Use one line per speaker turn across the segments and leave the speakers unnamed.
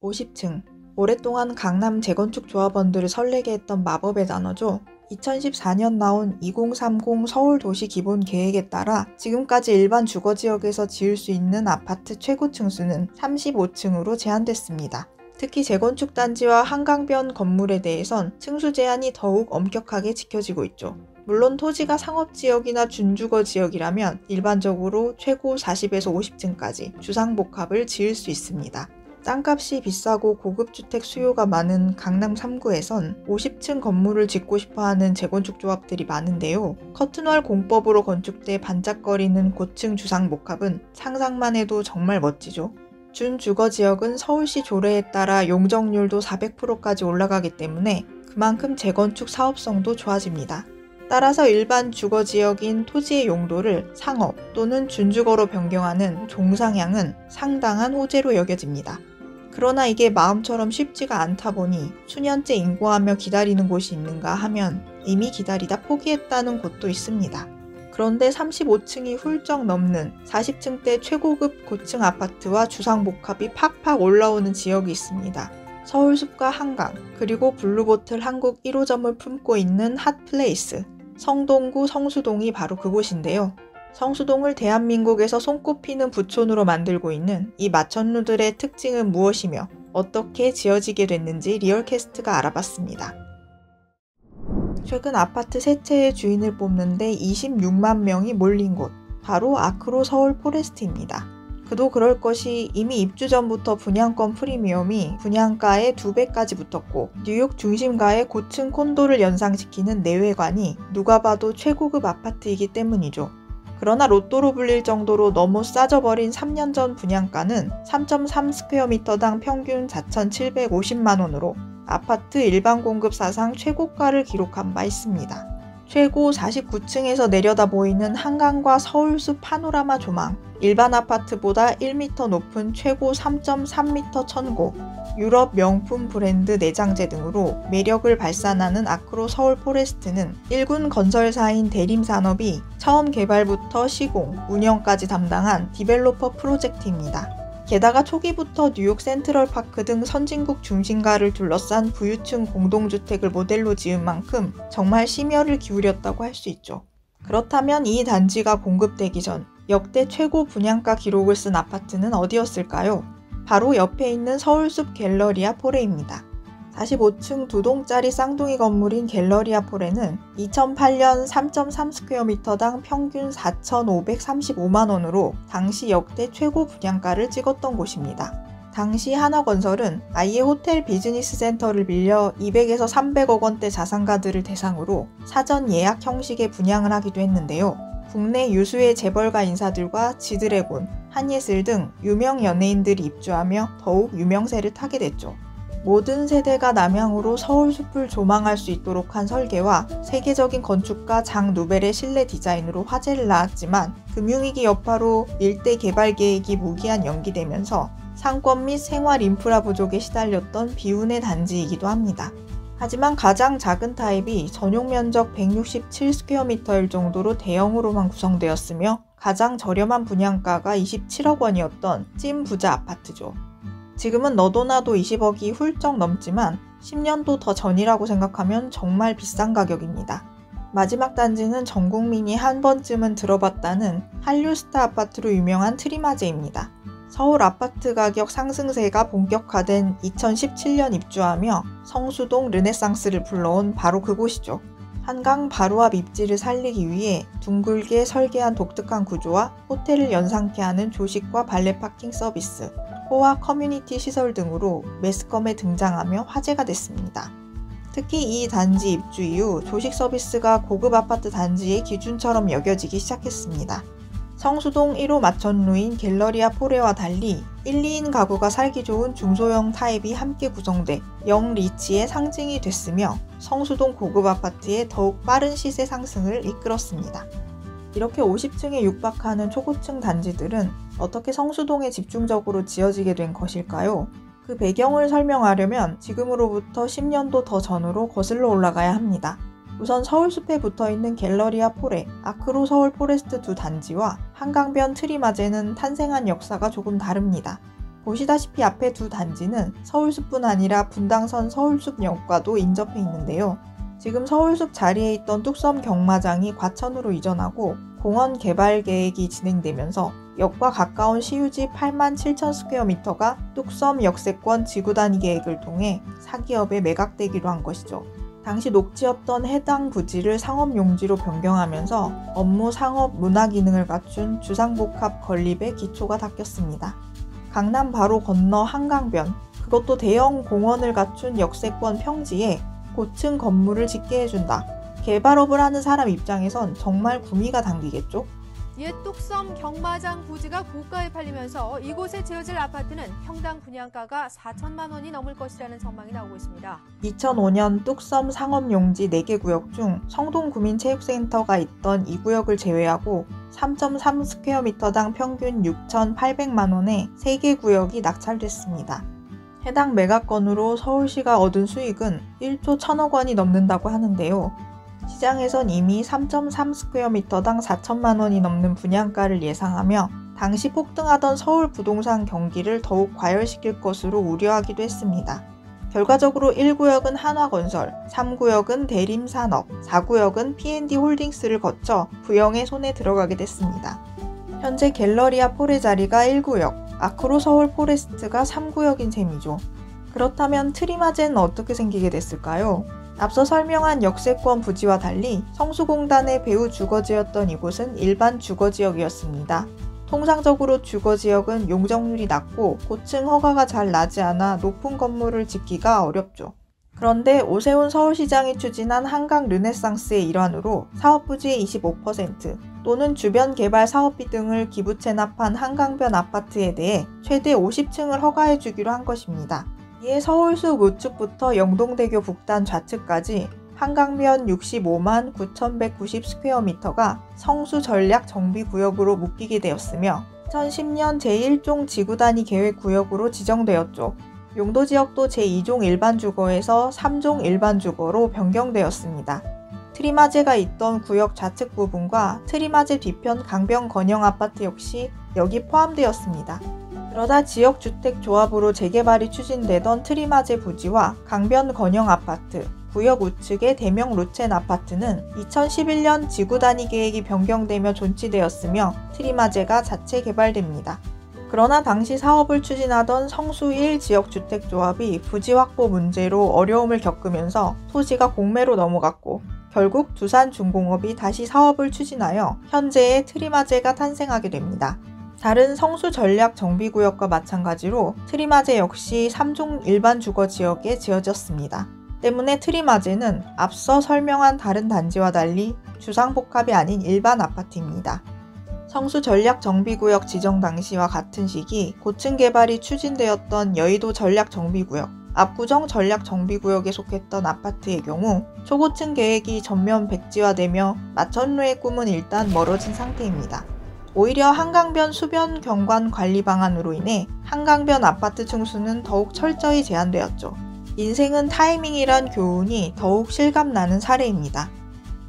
50층. 오랫동안 강남 재건축 조합원들을 설레게 했던 마법의 단어죠. 2014년 나온 2030 서울도시 기본 계획에 따라 지금까지 일반 주거지역에서 지을 수 있는 아파트 최고층 수는 35층으로 제한됐습니다. 특히 재건축 단지와 한강변 건물에 대해선 층수 제한이 더욱 엄격하게 지켜지고 있죠. 물론 토지가 상업지역이나 준주거지역이라면 일반적으로 최고 40에서 50층까지 주상복합을 지을 수 있습니다. 땅값이 비싸고 고급주택 수요가 많은 강남 3구에선 50층 건물을 짓고 싶어하는 재건축 조합들이 많은데요. 커튼월 공법으로 건축돼 반짝거리는 고층 주상복합은 상상만 해도 정말 멋지죠. 준주거지역은 서울시 조례에 따라 용적률도 400%까지 올라가기 때문에 그만큼 재건축 사업성도 좋아집니다. 따라서 일반 주거지역인 토지의 용도를 상업 또는 준주거로 변경하는 종상향은 상당한 호재로 여겨집니다. 그러나 이게 마음처럼 쉽지가 않다 보니 수년째 인고하며 기다리는 곳이 있는가 하면 이미 기다리다 포기했다는 곳도 있습니다. 그런데 35층이 훌쩍 넘는 40층대 최고급 고층 아파트와 주상복합이 팍팍 올라오는 지역이 있습니다. 서울숲과 한강, 그리고 블루보틀 한국 1호점을 품고 있는 핫플레이스, 성동구 성수동이 바로 그곳인데요. 성수동을 대한민국에서 손꼽히는 부촌으로 만들고 있는 이 마천루들의 특징은 무엇이며 어떻게 지어지게 됐는지 리얼캐스트가 알아봤습니다. 최근 아파트 세 채의 주인을 뽑는데 26만 명이 몰린 곳, 바로 아크로 서울 포레스트입니다. 그도 그럴 것이 이미 입주 전부터 분양권 프리미엄이 분양가의 2배까지 붙었고 뉴욕 중심가의 고층 콘도를 연상시키는 내외관이 누가 봐도 최고급 아파트이기 때문이죠. 그러나 로또로 불릴 정도로 너무 싸져버린 3년 전 분양가는 3.3스퀘어미터당 평균 4,750만원으로 아파트 일반 공급 사상 최고가를 기록한 바 있습니다. 최고 49층에서 내려다 보이는 한강과 서울숲 파노라마 조망, 일반 아파트보다 1m 높은 최고 3.3m 천고, 유럽 명품 브랜드 내장재 등으로 매력을 발산하는 아크로 서울 포레스트는 1군 건설사인 대림산업이 처음 개발부터 시공, 운영까지 담당한 디벨로퍼 프로젝트입니다. 게다가 초기부터 뉴욕 센트럴파크 등 선진국 중심가를 둘러싼 부유층 공동주택을 모델로 지은 만큼 정말 심혈을 기울였다고 할 수 있죠. 그렇다면 이 단지가 공급되기 전 역대 최고 분양가 기록을 쓴 아파트는 어디였을까요? 바로 옆에 있는 서울숲 갤러리아 포레입니다. 45층 2동짜리 쌍둥이 건물인 갤러리아 포레는 2008년 3.3스퀘어미터당 평균 4,535만원으로 당시 역대 최고 분양가를 찍었던 곳입니다. 당시 한화건설은 아예 호텔 비즈니스 센터를 빌려 200에서 300억 원대 자산가들을 대상으로 사전 예약 형식의 분양을 하기도 했는데요. 국내 유수의 재벌가 인사들과 지드래곤, 한예슬 등 유명 연예인들이 입주하며 더욱 유명세를 타게 됐죠. 모든 세대가 남향으로 서울숲을 조망할 수 있도록 한 설계와 세계적인 건축가 장 누벨의 실내 디자인으로 화제를 낳았지만 금융위기 여파로 일대 개발 계획이 무기한 연기되면서 상권 및 생활 인프라 부족에 시달렸던 비운의 단지이기도 합니다. 하지만 가장 작은 타입이 전용 면적 167스퀘어미터일 정도로 대형으로만 구성되었으며 가장 저렴한 분양가가 27억 원이었던 찐 부자 아파트죠. 지금은 너도나도 20억이 훌쩍 넘지만 10년도 더 전이라고 생각하면 정말 비싼 가격입니다. 마지막 단지는 전 국민이 한 번쯤은 들어봤다는 한류스타 아파트로 유명한 트리마제입니다. 서울 아파트 가격 상승세가 본격화된 2017년 입주하며 성수동 르네상스를 불러온 바로 그곳이죠. 한강 바로 앞 입지를 살리기 위해 둥글게 설계한 독특한 구조와 호텔을 연상케 하는 조식과 발레 파킹 서비스, 호화 커뮤니티 시설 등으로 매스컴에 등장하며 화제가 됐습니다. 특히 이 단지 입주 이후 조식 서비스가 고급 아파트 단지의 기준처럼 여겨지기 시작했습니다. 성수동 1호 마천루인 갤러리아 포레와 달리 1, 2인 가구가 살기 좋은 중소형 타입이 함께 구성돼 영리치의 상징이 됐으며 성수동 고급 아파트의 더욱 빠른 시세 상승을 이끌었습니다. 이렇게 50층에 육박하는 초고층 단지들은 어떻게 성수동에 집중적으로 지어지게 된 것일까요? 그 배경을 설명하려면 지금으로부터 10년도 더 전으로 거슬러 올라가야 합니다. 우선 서울숲에 붙어있는 갤러리아 포레, 아크로 서울 포레스트 두 단지와 한강변 트리마제는 탄생한 역사가 조금 다릅니다. 보시다시피 앞에 두 단지는 서울숲뿐 아니라 분당선 서울숲역과도 인접해 있는데요. 지금 서울숲 자리에 있던 뚝섬 경마장이 과천으로 이전하고 공원 개발 계획이 진행되면서 역과 가까운 시유지 87,000스퀘어미터가 뚝섬 역세권 지구단위 계획을 통해 사기업에 매각되기로 한 것이죠. 당시 녹지였던 해당 부지를 상업용지로 변경하면서 업무, 상업, 문화 기능을 갖춘 주상복합 건립의 기초가 닦였습니다. 강남 바로 건너 한강변, 그것도 대형 공원을 갖춘 역세권 평지에 고층 건물을 짓게 해준다. 개발업을 하는 사람 입장에선 정말 구미가 당기겠죠?
옛 뚝섬 경마장 부지가 고가에 팔리면서 이곳에 지어질 아파트는 평당 분양가가 4천만 원이 넘을 것이라는 전망이 나오고 있습니다.
2005년 뚝섬 상업용지 4개 구역 중 성동구민체육센터가 있던 이 구역을 제외하고 3.3스퀘어미터당 평균 6,800만 원에 3개 구역이 낙찰됐습니다. 해당 매각건으로 서울시가 얻은 수익은 1조 1천억 원이 넘는다고 하는데요. 시장에선 이미 3.3스퀘어미터당 4천만 원이 넘는 분양가를 예상하며 당시 폭등하던 서울 부동산 경기를 더욱 과열시킬 것으로 우려하기도 했습니다. 결과적으로 1구역은 한화건설, 3구역은 대림산업, 4구역은 P&D홀딩스를 거쳐 부영의 손에 들어가게 됐습니다. 현재 갤러리아 폴의 자리가 1구역, 아크로 서울 포레스트가 3구역인 셈이죠. 그렇다면 트리마제는 어떻게 생기게 됐을까요? 앞서 설명한 역세권 부지와 달리 성수공단의 배후 주거지였던 이곳은 일반 주거지역이었습니다. 통상적으로 주거지역은 용적률이 낮고 고층 허가가 잘 나지 않아 높은 건물을 짓기가 어렵죠. 그런데 오세훈 서울시장이 추진한 한강 르네상스의 일환으로 사업부지의 25% 또는 주변 개발 사업비 등을 기부 체납한 한강변 아파트에 대해 최대 50층을 허가해 주기로 한 것입니다. 이에 서울숲 우측부터 영동대교 북단 좌측까지 한강변 65만 9,190스퀘어미터가 성수 전략 정비구역으로 묶이게 되었으며 2010년 제1종 지구단위 계획구역으로 지정되었죠. 용도지역도 제2종 일반주거에서 3종 일반주거로 변경되었습니다. 트리마제가 있던 구역 좌측 부분과 트리마제 뒤편 강변 건영 아파트 역시 여기 포함되었습니다. 그러다 지역주택조합으로 재개발이 추진되던 트리마제 부지와 강변 건영 아파트, 구역 우측의 대명 로첸 아파트는 2011년 지구단위 계획이 변경되며 존치되었으며 트리마제가 자체 개발됩니다. 그러나 당시 사업을 추진하던 성수 1 지역주택조합이 부지 확보 문제로 어려움을 겪으면서 토지가 공매로 넘어갔고 결국 두산중공업이 다시 사업을 추진하여 현재의 트리마제가 탄생하게 됩니다. 다른 성수 전략 정비구역과 마찬가지로 트리마제 역시 3종 일반 주거지역에 지어졌습니다. 때문에 트리마제는 앞서 설명한 다른 단지와 달리 주상복합이 아닌 일반 아파트입니다. 성수 전략 정비구역 지정 당시와 같은 시기 고층 개발이 추진되었던 여의도 전략 정비구역, 압구정 전략 정비구역에 속했던 아파트의 경우 초고층 계획이 전면 백지화되며 마천루의 꿈은 일단 멀어진 상태입니다. 오히려 한강변 수변 경관 관리 방안으로 인해 한강변 아파트 층수는 더욱 철저히 제한되었죠. 인생은 타이밍이란 교훈이 더욱 실감나는 사례입니다.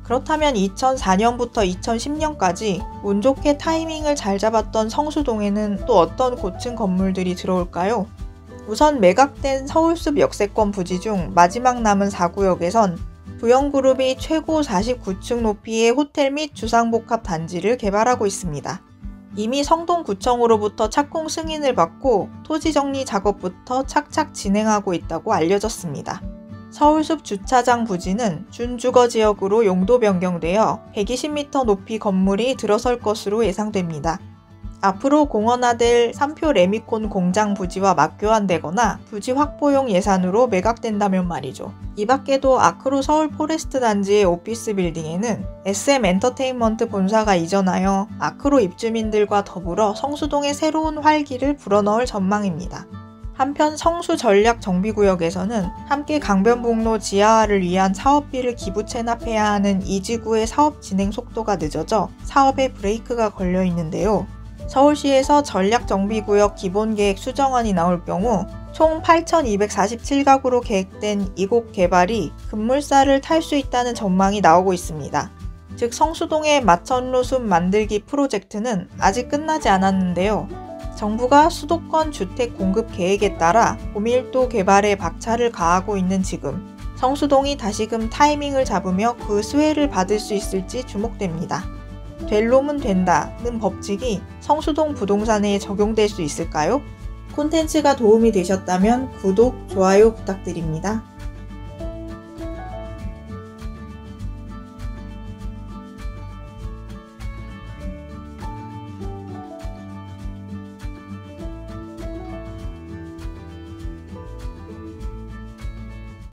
그렇다면 2004년부터 2010년까지 운 좋게 타이밍을 잘 잡았던 성수동에는 또 어떤 고층 건물들이 들어올까요? 우선 매각된 서울숲 역세권 부지 중 마지막 남은 4구역에선 부영그룹이 최고 49층 높이의 호텔 및 주상복합 단지를 개발하고 있습니다. 이미 성동구청으로부터 착공 승인을 받고 토지 정리 작업부터 착착 진행하고 있다고 알려졌습니다. 서울숲 주차장 부지는 준주거지역으로 용도 변경되어 120m 높이 건물이 들어설 것으로 예상됩니다. 앞으로 공원화될 3표 레미콘 공장 부지와 맞교환되거나 부지 확보용 예산으로 매각된다면 말이죠. 이 밖에도 아크로 서울 포레스트 단지의 오피스 빌딩에는 SM 엔터테인먼트 본사가 이전하여 아크로 입주민들과 더불어 성수동의 새로운 활기를 불어넣을 전망입니다. 한편 성수 전략 정비구역에서는 함께 강변북로 지하화를 위한 사업비를 기부 체납해야 하는 이 지구의 사업 진행 속도가 늦어져 사업에 브레이크가 걸려 있는데요. 서울시에서 전략정비구역 기본계획 수정안이 나올 경우 총 8,247가구로 계획된 이곳 개발이 급물살을 탈 수 있다는 전망이 나오고 있습니다. 즉 성수동의 마천루 숲 만들기 프로젝트는 아직 끝나지 않았는데요. 정부가 수도권 주택 공급 계획에 따라 고밀도 개발에 박차를 가하고 있는 지금 성수동이 다시금 타이밍을 잡으며 그 수혜를 받을 수 있을지 주목됩니다. 될 놈은 된다는 법칙이 성수동 부동산에 적용될 수 있을까요? 콘텐츠가 도움이 되셨다면 구독, 좋아요 부탁드립니다.